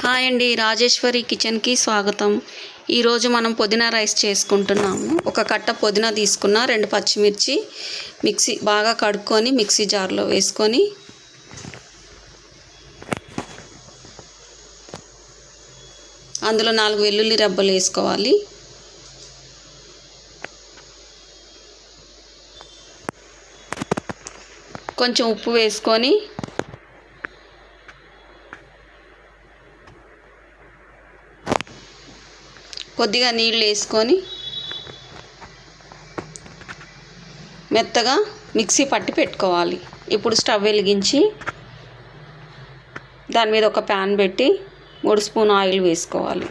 Hi అండి, రాజేశ్వరి కిచెన్కి స్వాగతం. ఈరోజు మనం పుదీనా రైస్ చేసుకుంటున్నాము. ఒక కట్ట పుదీనా తీసుకున్న, 2 పచ్చిమిర్చి మిక్సీ బాగా కడుక్కొని మిక్సీ జార్లో వేసుకొని అందులో 4 వెల్లుల్లి రెబ్బలు వేసుకోవాలి. కొంచెం ఉప్పు వేసుకొని కొద్దిగా నీళ్ళు వేసుకొని మెత్తగా మిక్సీ పట్టి పెట్టుకోవాలి. ఇప్పుడు స్టవ్ వెలిగించి దాని మీద ఒక ప్యాన్ పెట్టి 3 స్పూన్ ఆయిల్ వేసుకోవాలి.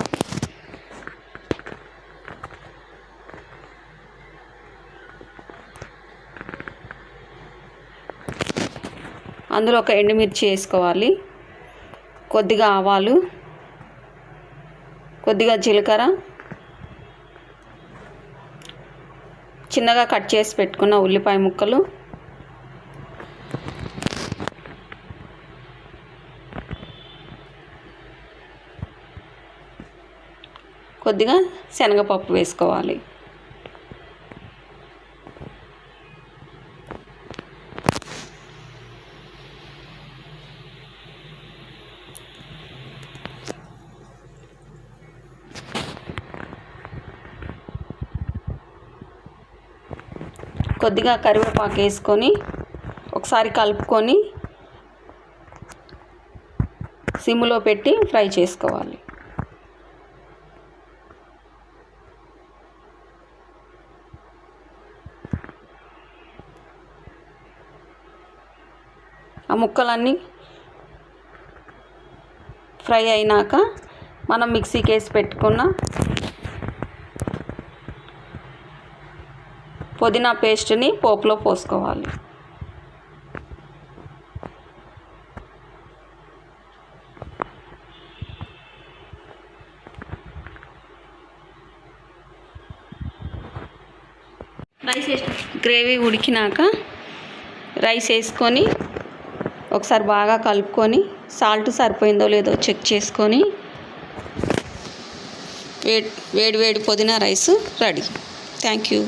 అందులో ఒక ఎండుమిర్చి వేసుకోవాలి, కొద్దిగా ఆవాలు, కొద్దిగా జీలకర్ర, చిన్నగా కట్ చేసి పెట్టుకున్న ఉల్లిపాయ ముక్కలు, కొద్దిగా శనగపప్పు వేసుకోవాలి. కొద్దిగా కరివేపాకు వేసుకొని ఒకసారి కలుపుకొని సిమ్లో పెట్టి ఫ్రై చేసుకోవాలి. ఆ ముక్కలన్నీ ఫ్రై అయినాక మనం మిక్సీకి వేసి పెట్టుకున్న పుదీనా పేస్ట్ని పోపులో పోసుకోవాలి. గ్రేవీ ఉడికినాక రైస్ వేసుకొని ఒకసారి బాగా కలుపుకొని సాల్ట్ సరిపోయిందో లేదో చెక్ చేసుకొని వేడి వేడి పుదీనా రైస్ రెడీ. Thank you.